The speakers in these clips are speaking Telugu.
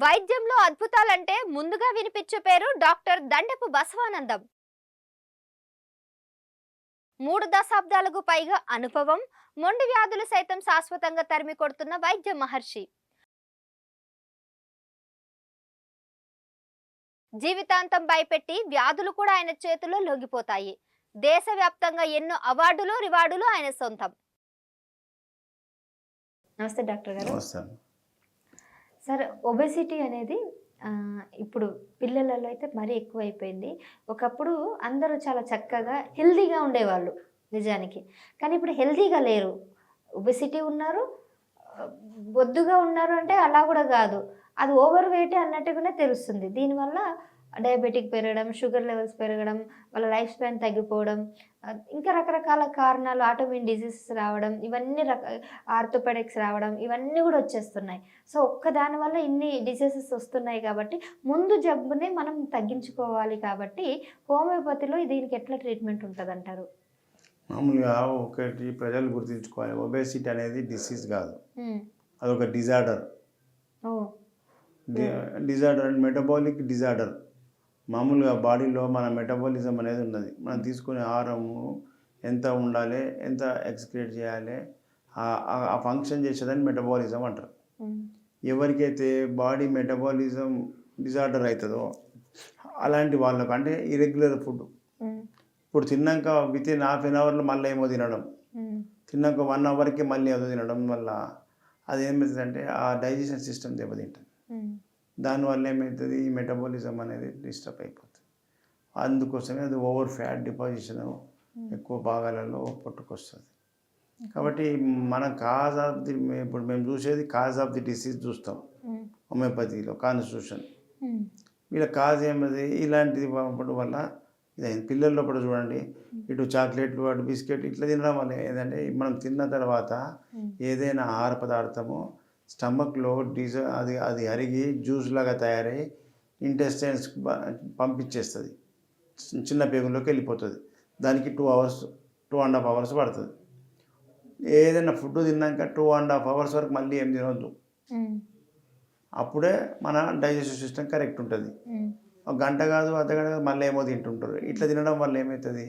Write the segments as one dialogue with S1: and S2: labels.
S1: వైద్యంలో అద్భుతాలంటే ముందుగా వినిపించే పేరు డాక్టర్ దండపు బసవానందం. 3 దశాబ్దాలకు పైగా అనుభవం, మొండి వ్యాధులు సైతం శాశ్వతంగా తరిమి కొడుతున్న వైద్య మహర్షి. జీవితాంతం భయపెట్టి వ్యాధులు కూడా ఆయన చేతుల్లో లొంగిపోతాయి. దేశవ్యాప్తంగా ఎన్నో అవార్డులు రివార్డులు ఆయన సొంతం. నమస్తే డాక్టర్ గారు. సార్, ఒబెసిటీ అనేది ఇప్పుడు పిల్లలలో అయితే మరీ ఎక్కువైపోయింది. ఒకప్పుడు అందరూ చాలా చక్కగా హెల్తీగా ఉండేవాళ్ళు నిజానికి. కానీ ఇప్పుడు హెల్తీగా లేరు. ఒబెసిటీ ఉన్నారు, బొద్దుగా ఉన్నారు అంటే అలా కూడా కాదు, అది ఓవర్ వెయిట్ అన్నట్టుగానే తెలుస్తుంది. దీనివల్ల డయాబెటిక్ పెరగడం, షుగర్ లెవెల్స్ పెరగడం, వాళ్ళ లైఫ్ స్పాన్ తగ్గిపోవడం, ఇంకా రకరకాల కారణాలు, ఆటోఇమ్యూన్ డిసీజెస్ రావడం, ఇవన్నీ ఆర్థోపెడిక్స్ రావడం, ఇవన్నీ కూడా వచ్చేస్తున్నాయి. సో ఒక్కదాని వల్ల ఇన్ని డిసీజెస్ వస్తున్నాయి కాబట్టి ముందు జబ్బుని మనం తగ్గించుకోవాలి. కాబట్టి హోమియోపతిలో దీనికి ఎట్లా ట్రీట్మెంట్ ఉంటుంది అంటారు?
S2: మామూలుగా ఒకటి ప్రజలు గుర్తుంచుకోవాలి, ఒబేసిటీ అనేది డిసీజ్ కాదు, అదొక డిజార్డర్. డిజార్డర్ అంటే మెటబాలిక్ డిజార్డర్. మామూలుగా బాడీలో మన మెటబాలిజం అనేది ఉన్నది. మనం తీసుకునే ఆహారము ఎంత ఉండాలి, ఎంత ఎక్స్క్రీట్ చేయాలి, ఆ ఫంక్షన్ చేసేదాన్ని మెటబాలిజం అంటారు. ఎవరికైతే బాడీ మెటబాలిజం డిజార్డర్ అవుతుందో అలాంటి వాళ్ళకు, అంటే ఇరెగ్యులర్ ఫుడ్, ఇప్పుడు తిన్నాక వితిన్ ½ అవర్లో మళ్ళీ ఏమో తినడం, తిన్నాక 1 అవర్కి మళ్ళీ ఏదో తినడం వల్ల అది ఏమవుతుందంటే ఆ డైజెషన్ సిస్టమ్ దెబ్బతింటుంది. దానివల్ల ఏమవుతుంది, ఈ మెటబాలిజం అనేది డిస్టర్బ్ అయిపోతుంది. అందుకోసమే అది ఓవర్ ఫ్యాట్ డిపాజిషన్ ఎక్కువ భాగాలలో పుట్టుకొస్తుంది. కాబట్టి మనం కాజ్ ఆఫ్ ది, ఇప్పుడు మేము చూసేది కాజ్ ఆఫ్ ది డిసీజ్ చూస్తాం హోమియోపతిలో, కాన్స్టిట్యూషన్. వీళ్ళ కాజ్ ఏమది, ఇలాంటిది వల్ల ఇదైంది. పిల్లల్లో కూడా చూడండి, ఇటు చాక్లెట్లు, అటు బిస్కెట్ ఇట్లా తినడం వల్ల ఏంటంటే, మనం తిన్న తర్వాత ఏదైనా ఆహార పదార్థము స్టమక్లో అది అరిగి జ్యూస్ లాగా తయారై ఇంటెస్టైన్స్ పంపించేస్తుంది, చిన్న పేగుల్లోకి వెళ్ళిపోతుంది. దానికి 2 అవర్స్ పడుతుంది. ఏదైనా ఫుడ్ తిన్నాక 2.5 అవర్స్ వరకు మళ్ళీ ఏం తినవద్దు. అప్పుడే మన డైజెస్టివ్ సిస్టమ్ కరెక్ట్ ఉంటుంది. 1 గంట కాదు, అర్ధగంట కాదు, మళ్ళీ ఏమో తింటుంటారు. ఇట్లా తినడం వల్ల ఏమవుతుంది,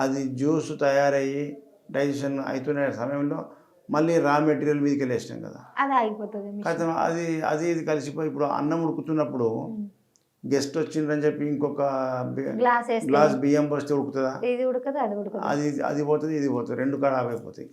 S2: అది జ్యూస్ తయారయ్యి డైజెషన్ అవుతున్న సమయంలో మళ్ళీ రా మెటీరియల్ మీదకి వెళ్ళేసినాం కదా,
S1: అది అయిపోతుంది.
S2: అది ఇది కలిసిపోయి, ఇప్పుడు అన్నం ఉడుకుతున్నప్పుడు గెస్ట్ వచ్చిందని చెప్పి ఇంకొక గ్లాస్ బియ్యం పోస్తే ఉడుకుతుందా?
S1: అది పోతుంది, ఇది పోతుంది,
S2: అది పోతుంది, ఇది పోతుంది, 2 ఖరాబ్ అయిపోతాయి.